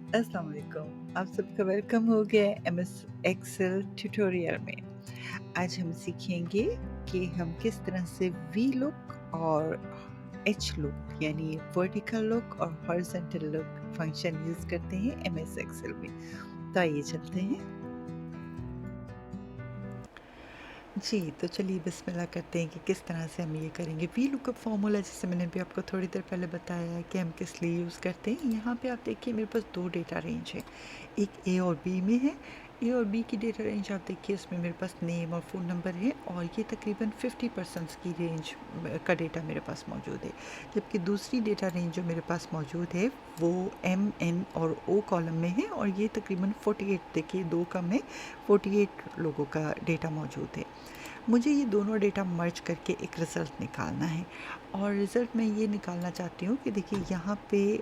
अस्सलाम वालेकुम। आप सबका वेलकम हो गया है एमएस एक्सेल ट्यूटोरियल में। आज हम सीखेंगे कि हम किस तरह से वी लुक और एच लुक यानी वर्टिकल लुक और हॉरिजॉन्टल लुक फंक्शन यूज़ करते हैं एमएस एक्सेल में। तो आइए चलते हैं। जी, तो चलिए बिस्मिल्लाह करते हैं कि किस तरह से हम ये करेंगे। वी लुकअप फ़ॉर्मूला जैसे मैंने भी आपको थोड़ी देर पहले बताया है कि हम किस लिए यूज़ करते हैं। यहाँ पे आप देखिए मेरे पास 2 डेटा रेंज है। एक ए और बी में है। ए और बी की डेटा रेंज आप देखिए इसमें मेरे पास नेम और फ़ोन नंबर है और ये तकरीबन 50% की रेंज का डेटा मेरे पास मौजूद है। जबकि दूसरी डेटा रेंज जो मेरे पास मौजूद है वो एम, एन और ओ कॉलम में है और ये तकरीबन 48 देखिए 2 कम है, 48 लोगों का डेटा मौजूद है। मुझे ये दोनों डेटा मर्ज करके एक रिज़ल्ट निकालना है और रिज़ल्ट मैं ये निकालना चाहती हूँ कि देखिए यहाँ पे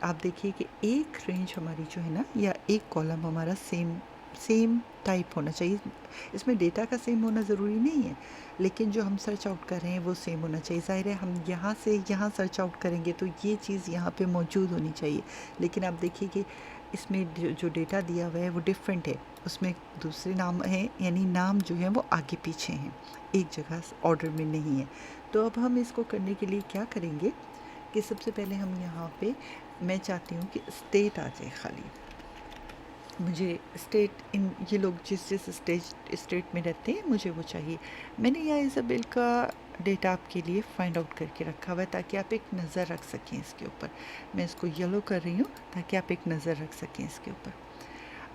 आप देखिए कि एक रेंज हमारी जो है ना या एक कॉलम हमारा सेम सेम टाइप होना चाहिए। इसमें डेटा का सेम होना ज़रूरी नहीं है, लेकिन जो हम सर्च आउट कर रहे हैं वो सेम होना चाहिए। ज़ाहिर है हम यहाँ से यहाँ सर्च आउट करेंगे तो ये चीज़ यहाँ पे मौजूद होनी चाहिए, लेकिन आप देखिए कि इसमें जो डेटा दिया हुआ है वो डिफरेंट है। उसमें दूसरे नाम हैं यानी नाम जो है वो आगे पीछे हैं, एक जगह ऑर्डर में नहीं है। तो अब हम इसको करने के लिए क्या करेंगे कि सबसे पहले हम यहाँ पे मैं चाहती हूँ कि स्टेट आ जाए खाली। मुझे स्टेट इन ये लोग जिस जिस स्टेट में रहते हैं मुझे वो चाहिए। मैंने यहाँ इज़ाबेल का डेटा आपके लिए फाइंड आउट करके रखा हुआ है ताकि आप एक नज़र रख सकें इसके ऊपर। मैं इसको येलो कर रही हूँ ताकि आप एक नज़र रख सकें इसके ऊपर।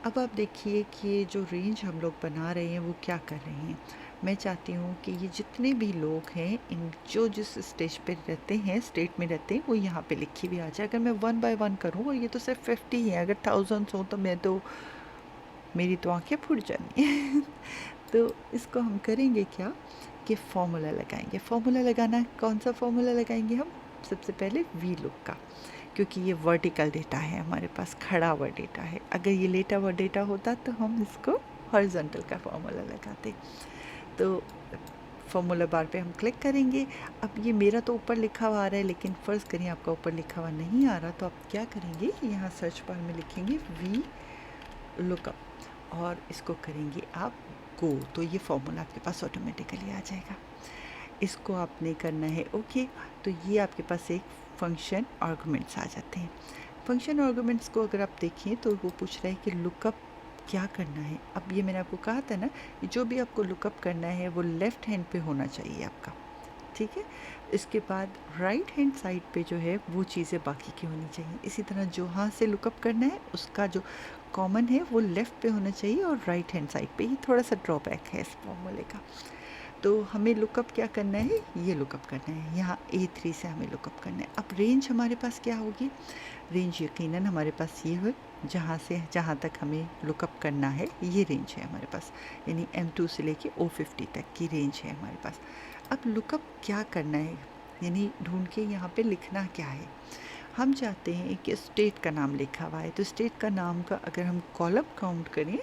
अब आप देखिए कि जो रेंज हम लोग बना रहे हैं वो क्या कर रहे हैं। मैं चाहती हूँ कि ये जितने भी लोग हैं इन जो जिस स्टेज पे रहते हैं स्टेट में रहते हैं वो यहाँ पे लिखी भी आ जाए। अगर मैं 1 बाय 1 करूँ और ये तो सिर्फ 50 है, अगर थाउजेंड्स हो तो मैं तो मेरी तो आंखें फूट जानी हैं। तो इसको हम करेंगे क्या कि फ़ॉर्मूला लगाएंगे। फ़ॉर्मूला लगाना कौन सा फ़ॉर्मूला लगाएंगे हम? सबसे पहले वी लुक का, क्योंकि ये वर्टिकल डेटा है हमारे पास, खड़ा हुआ डेटा है। अगर ये लेटा हुआ डेटा होता तो हम इसको हॉरिजॉन्टल का फार्मूला लगाते। तो फार्मूला बार पे हम क्लिक करेंगे। अब ये मेरा तो ऊपर लिखा हुआ आ रहा है, लेकिन फ़र्ज़ करिए आपका ऊपर लिखा हुआ नहीं आ रहा, तो आप क्या करेंगे यहाँ सर्च बार में लिखेंगे वी लुकअप और इसको करेंगे आप गो, तो ये फार्मूला आपके पास ऑटोमेटिकली आ जाएगा। इसको आपने करना है ओके। तो ये आपके पास एक फंक्शन आर्गुमेंट्स आ जाते हैं। फंक्शन आर्गुमेंट्स को अगर आप देखें तो वो पूछ रहा है कि लुकअप क्या करना है। अब ये मैंने आपको कहा था ना, जो भी आपको लुकअप करना है वो लेफ़्ट हैंड पे होना चाहिए आपका, ठीक है। इसके बाद राइट हैंड साइड पे जो है वो चीज़ें बाकी की होनी चाहिए। इसी तरह जो हाथ से लुकअप करना है उसका जो कॉमन है वो लेफ़्ट पे होना चाहिए और राइट हैंड साइड पे ही थोड़ा सा ड्रॉबैक है इस फॉर्मूले का। तो हमें लुकअप क्या करना है, ये लुकअप करना है, यहाँ A3 से हमें लुकअप करना है। अब रेंज हमारे पास क्या होगी? रेंज यकीनन हमारे पास ये है जहाँ से जहाँ तक हमें लुकअप करना है, ये रेंज है हमारे पास, यानी M2 से लेके O50 तक की रेंज है हमारे पास। अब लुकअप क्या करना है, यानी ढूंढ के यहाँ पे लिखना क्या है। हम चाहते हैं कि स्टेट का नाम लिखा हुआ है, तो स्टेट का नाम का अगर हम कॉलम काउंट करें,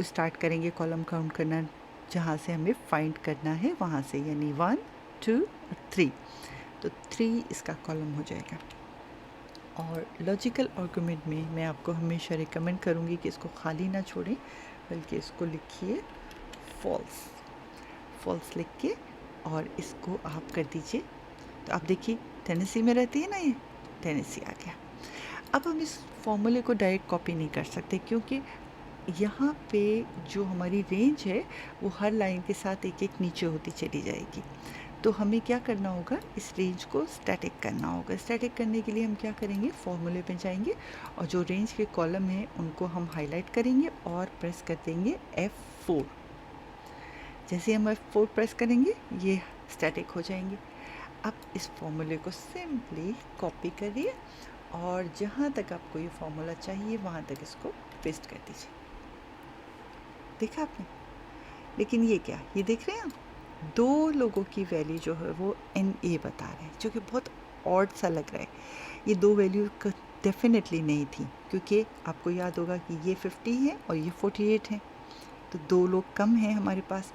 स्टार्ट करेंगे कॉलम काउंट करना जहाँ से हमें फाइंड करना है वहाँ से, यानी 1 2 और 3, तो 3 इसका कॉलम हो जाएगा। और लॉजिकल आर्गुमेंट में मैं आपको हमेशा रिकमेंड करूँगी कि इसको खाली ना छोड़ें, बल्कि इसको लिखिए फॉल्स, फॉल्स लिख के और इसको आप कर दीजिए। तो आप देखिए टेनेसी में रहती है ना, ये टेनेसी आ गया। अब हम इस फॉर्मूले को डायरेक्ट कॉपी नहीं कर सकते, क्योंकि यहाँ पे जो हमारी रेंज है वो हर लाइन के साथ एक एक नीचे होती चली जाएगी। तो हमें क्या करना होगा, इस रेंज को स्टैटिक करना होगा। स्टैटिक करने के लिए हम क्या करेंगे, फॉर्मूले पे जाएंगे और जो रेंज के कॉलम हैं उनको हम हाईलाइट करेंगे और प्रेस कर देंगे F4। जैसे हम F4 प्रेस करेंगे ये स्टैटिक हो जाएंगे। अब इस फॉर्मूले को सिंपली कॉपी करिए और जहाँ तक आपको ये फॉर्मूला चाहिए वहाँ तक इसको पेस्ट कर दीजिए। देखा आपने? लेकिन ये क्या, ये देख रहे हैं आप, 2 लोगों की वैल्यू जो है वो NA बता रहे हैं, जो कि बहुत ऑड सा लग रहा है। ये 2 वैल्यू डेफिनेटली नहीं थी, क्योंकि आपको याद होगा कि ये 50 है और ये 48 है, तो 2 लोग कम हैं हमारे पास।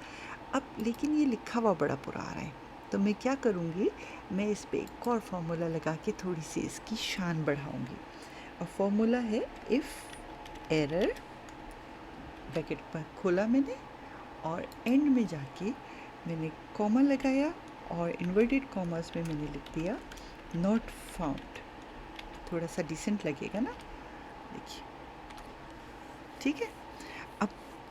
अब लेकिन ये लिखा हुआ बड़ा बुरा आ रहा है, तो मैं क्या करूँगी, मैं इस पर एक और फार्मूला लगा के थोड़ी सी इसकी शान बढ़ाऊँगी। और फॉर्मूला है इफ़ एरर, ब्रैकेट पर खोला मैंने और एंड में जाके मैंने कॉमा लगाया और इन्वर्टेड कॉमर्स में मैंने लिख दिया नॉट फाउंड। थोड़ा सा डिसेंट लगेगा ना, देखिए, ठीक है।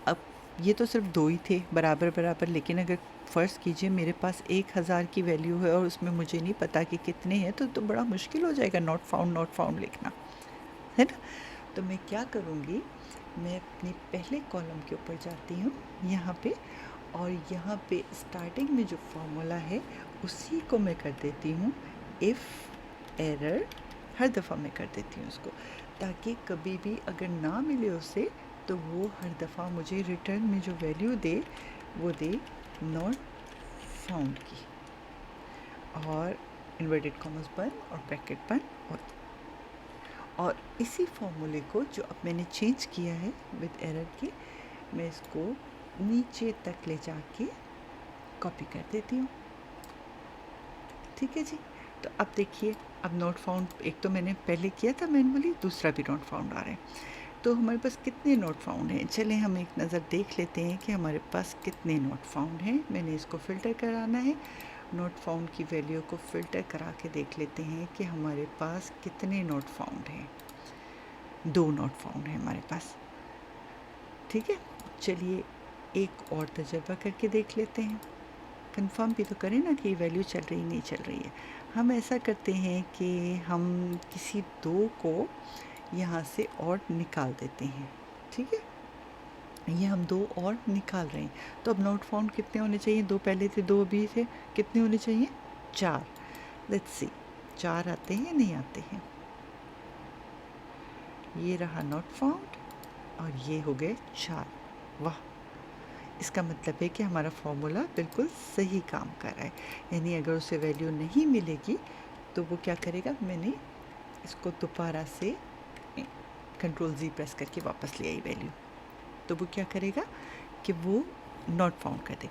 अब ये तो सिर्फ दो ही थे बराबर बराबर, लेकिन अगर फ़र्ज़ कीजिए मेरे पास 1000 की वैल्यू है और उसमें मुझे नहीं पता कि कितने हैं, तो बड़ा मुश्किल हो जाएगा नॉट फाउंड लिखना, है ना। तो मैं क्या करूँगी, मैं अपने पहले कॉलम के ऊपर जाती हूँ यहाँ पे, और यहाँ पे स्टार्टिंग में जो फॉर्मूला है उसी को मैं कर देती हूँ इफ़ एरर, हर दफ़ा मैं कर देती हूँ उसको, ताकि कभी भी अगर ना मिले उसे तो वो हर दफ़ा मुझे रिटर्न में जो वैल्यू दे वो दे नॉट फाउंड की, और इन्वर्टेड कॉमर्स बंद और ब्रैकेट बंद। और इसी फॉर्मूले को जो अब मैंने चेंज किया है विद एरर के, मैं इसको नीचे तक ले जाके कॉपी कर देती हूँ, ठीक है जी। तो अब देखिए, अब नॉट फाउंड एक तो मैंने पहले किया था मैनुअली, दूसरा भी नॉट फाउंड आ रहा है। तो हमारे पास कितने नॉट फाउंड हैं, चलें हम एक नज़र देख लेते हैं कि हमारे पास कितने नॉट फाउंड हैं। मैंने इसको फ़िल्टर कराना है, नॉट फाउंड की वैल्यू को फ़िल्टर करा के देख लेते हैं कि हमारे पास कितने नॉट फाउंड हैं। 2 नॉट फाउंड है हमारे पास, ठीक है। चलिए एक और तजर्बा करके देख लेते हैं, कंफर्म भी तो करें ना कि वैल्यू चल रही नहीं चल रही है। हम ऐसा करते हैं कि हम किसी दो को यहाँ से और निकाल देते हैं, ठीक है। ये हम दो और निकाल रहे हैं, तो अब नॉट फाउंड कितने होने चाहिए, दो पहले थे दो अभी थे, कितने होने चाहिए, 4। लेट्स सी 4 आते हैं नहीं आते हैं। ये रहा नॉट फाउंड और ये हो गए 4। वाह, इसका मतलब है कि हमारा फॉर्मूला बिल्कुल सही काम कर रहा है। यानी अगर उसे वैल्यू नहीं मिलेगी तो वो क्या करेगा, मैंने इसको दोबारा से कंट्रोल-Z प्रेस करके वापस ले आई वैल्यू, तो वो क्या करेगा कि वो नॉट फाउंड कर दे।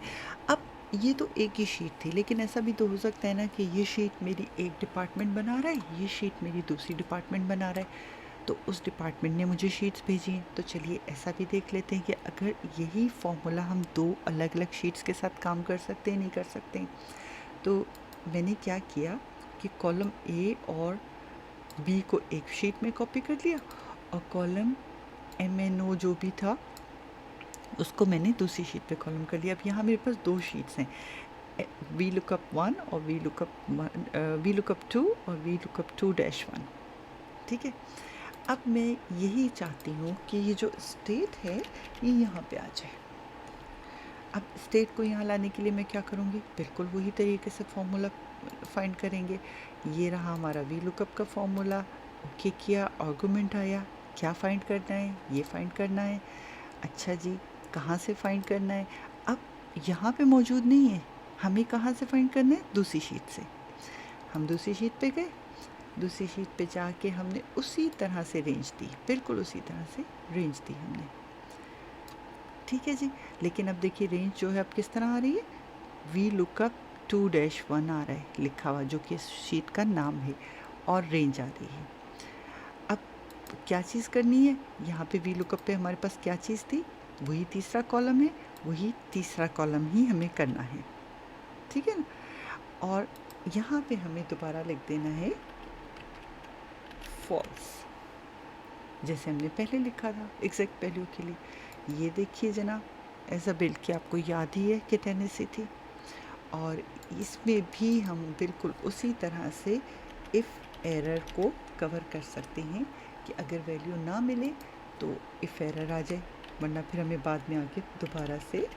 अब ये तो एक ही शीट थी, लेकिन ऐसा भी तो हो सकता है ना कि ये शीट मेरी एक डिपार्टमेंट बना रहा है, ये शीट मेरी दूसरी डिपार्टमेंट बना रहा है, तो उस डिपार्टमेंट ने मुझे शीट्स भेजी हैं। तो चलिए ऐसा भी देख लेते हैं कि अगर यही फॉर्मूला हम दो अलग अलग शीट्स के साथ काम कर सकते हैं नहीं कर सकते हैं। तो मैंने क्या किया कि कॉलम ए और बी को एक शीट में कॉपी कर लिया और कॉलम MNO जो भी था उसको मैंने दूसरी शीट पे कॉलम कर लिया। अब यहाँ मेरे पास दो शीट्स हैं, वी लुकअप 1 और वी लुकअप 2 और वी लुकअप 2-1, ठीक है। अब मैं यही चाहती हूँ कि ये जो स्टेट है ये यहाँ पे आ जाए। अब स्टेट को यहाँ लाने के लिए मैं क्या करूँगी, बिल्कुल वही तरीके से फॉर्मूला फाइंड करेंगे। ये रहा हमारा वी लुकअप का फॉर्मूला, ओके किया, आर्गुमेंट आया, क्या फाइंड करना है, ये फाइंड करना है। अच्छा जी, कहाँ से फाइंड करना है, अब यहाँ पे मौजूद नहीं है, हमें कहाँ से फाइंड करना है, दूसरी शीट से। हम दूसरी शीट पे गए, दूसरी शीट पे जाके हमने उसी तरह से रेंज दी, बिल्कुल उसी तरह से रेंज दी हमने, ठीक है जी। लेकिन अब देखिए रेंज जो है अब किस तरह आ रही है, वी लुकअप 2-1 आ रहा है लिखा हुआ, जो कि इस शीट का नाम है, और रेंज आ रही है। अब क्या चीज़ करनी है, यहाँ पे वी लुकअप पे हमारे पास क्या चीज़ थी, वही तीसरा कॉलम है, वही तीसरा कॉलम ही हमें करना है, ठीक है ना। और यहाँ पे हमें दोबारा लिख देना है फॉल्स, जैसे हमने पहले लिखा था एग्जैक्ट वैल्यू के लिए। ये देखिए जनाब, ऐसा बिल्ड कि आपको याद ही है कि टेनेसी थी, और इसमें भी हम बिल्कुल उसी तरह से इफ़ एरर को कवर कर सकते हैं कि अगर वैल्यू ना मिले तो इफ़ एरर आ जाए, वरना फिर हमें बाद में आके दोबारा से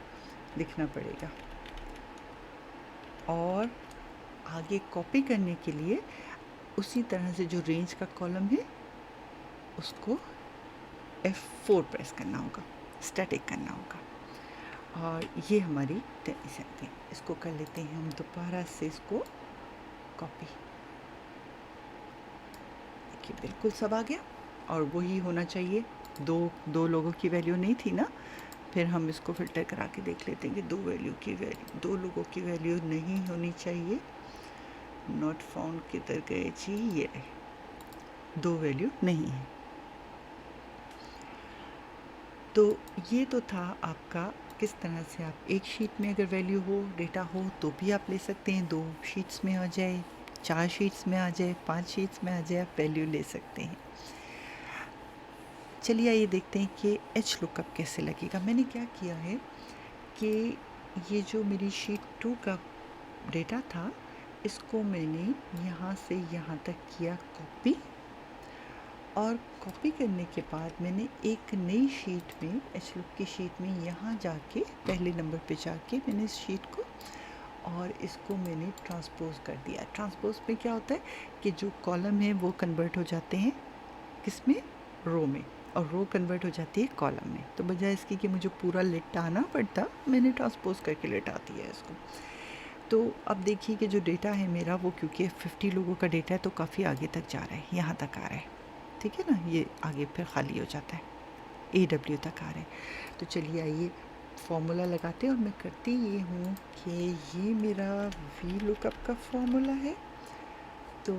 लिखना पड़ेगा। और आगे कॉपी करने के लिए उसी तरह से जो रेंज का कॉलम है उसको F4 प्रेस करना होगा, स्टैटिक करना होगा। और ये हमारी टेनिस है, इसको कर लेते हैं हम दोबारा से इसको कॉपी, देखिए बिल्कुल सब आ गया, और वही होना चाहिए, दो लोगों की वैल्यू नहीं थी ना। फिर हम इसको फ़िल्टर करा के देख लेते हैं कि दो लोगों की वैल्यू नहीं होनी चाहिए। नॉट फाउंड किधर गए जी, ये रहे, दो वैल्यू नहीं है। तो ये तो था आपका किस तरह से आप एक शीट में अगर वैल्यू हो, डेटा हो तो भी आप ले सकते हैं, 2 शीट्स में आ जाए, 4 शीट्स में आ जाए, 5 शीट्स में आ जाए, आप वैल्यू ले सकते हैं। चलिए आइए देखते हैं कि एच लुकअप कैसे लगेगा। मैंने क्या किया है कि ये जो मेरी शीट 2 का डेटा था, इसको मैंने यहाँ से यहाँ तक किया कॉपी, और कॉपी करने के बाद मैंने एक नई शीट में, एच लुक की शीट में यहाँ जाके पहले नंबर पे जाके मैंने इस शीट को और इसको मैंने ट्रांसपोज कर दिया। ट्रांसपोज में क्या होता है कि जो कॉलम है वो कन्वर्ट हो जाते हैं किस में, रो में, और रो कन्वर्ट हो जाती है कॉलम में। तो बजाय इसकी कि मुझे पूरा लिटाना पड़ता, मैंने ट्रांसपोज करके लिटा दिया इसको। तो अब देखिए कि जो डेटा है मेरा वो, क्योंकि 50 लोगों का डेटा है तो काफ़ी आगे तक जा रहा है, यहाँ तक आ रहा है, ठीक है ना, ये आगे फिर खाली हो जाता है, AW तक आ रहा है। तो चलिए आइए फॉर्मूला लगाते हैं, और मैं करती ये हूँ कि ये मेरा वी लुकअप का फॉर्मूला है, तो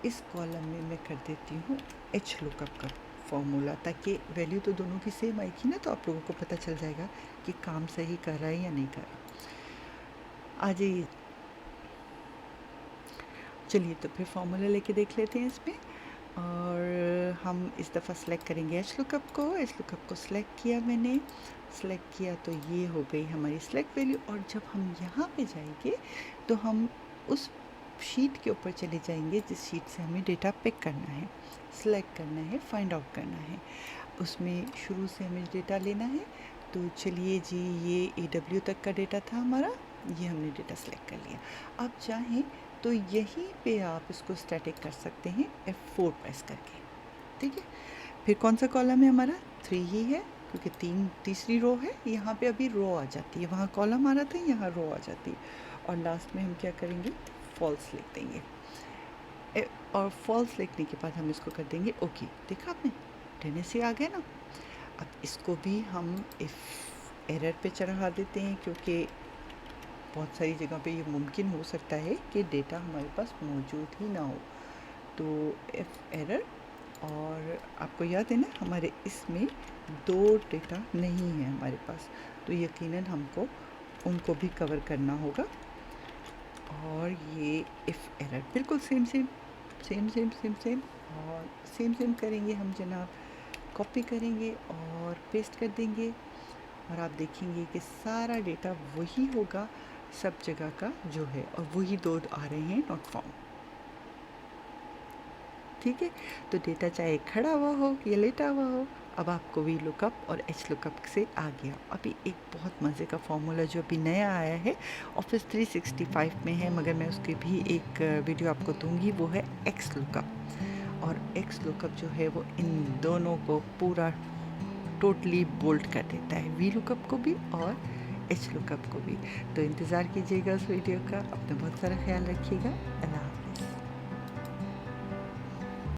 इस कॉलम में मैं कर देती हूँ एच लुकअप का फॉर्मूला, ताकि वैल्यू तो दोनों की सेम आएगी ना, तो आप लोगों को पता चल जाएगा कि काम सही कर रहा है या नहीं कर रहा। आ जाइए, चलिए तो फिर फॉर्मूला लेके देख लेते हैं इसमें। और हम इस दफ़ा सेलेक्ट करेंगे एच लुकअप को। एच लुकअप को सिलेक्ट किया मैंने, सेलेक्ट किया तो ये हो गई हमारी सेलेक्ट वैल्यू। और जब हम यहाँ पे जाएंगे तो हम उस शीट के ऊपर चले जाएंगे जिस शीट से हमें डेटा पिक करना है, सेलेक्ट करना है, फाइंड आउट करना है। उसमें शुरू से हमें डेटा लेना है। तो चलिए जी, ये AW तक का डेटा था हमारा, ये हमने डेटा सेलेक्ट कर लिया। अब चाहें तो यहीं पे आप इसको स्टैटिक कर सकते हैं F4 प्रेस करके, ठीक है। फिर कौन सा कॉलम है हमारा, 3 ही है, क्योंकि तीसरी रो है, यहाँ पे अभी रो आ जाती है, वहाँ कॉलम आ रहा था, यहाँ रो आ जाती है। और लास्ट में हम क्या करेंगे, फॉल्स लिख देंगे। और फॉल्स लिखने के बाद हम इसको कर देंगे ओके। देखा आपने, टेनेसी आ गया ना। अब इसको भी हम इफ एरर पे चढ़ा देते हैं, क्योंकि बहुत सारी जगह पे ये मुमकिन हो सकता है कि डेटा हमारे पास मौजूद ही ना हो। तो इफ एरर, और आपको याद है ना हमारे इसमें 2 डेटा नहीं है हमारे पास, तो यकीनन हमको उनको भी कवर करना होगा। और ये इफ़ एरर बिल्कुल same same same same same same और सेम सेम करेंगे हम जनाब, कॉपी करेंगे और पेस्ट कर देंगे, और आप देखेंगे कि सारा डेटा वही होगा सब जगह का जो है, और वही 2 आ रहे हैं नॉट फाउंड, ठीक है। तो डेटा चाहे खड़ा हुआ हो या लेटा हुआ हो, अब आपको वी लुकअप और एच लुकअप से आ गया। अभी एक बहुत मज़े का फॉर्मूला जो अभी नया आया है, ऑफिस 365 में है, मगर मैं उसकी भी एक वीडियो आपको दूंगी, वो है एक्स लुकअप। और एक्स लुकअप जो है वो इन दोनों को पूरा टोटली बोल्ड कर देता है, वी लुकअप को भी और एच लुकअप को भी। तो इंतज़ार कीजिएगा उस वीडियो का। अपना बहुत सारा ख्याल रखिएगा। अल्लाह।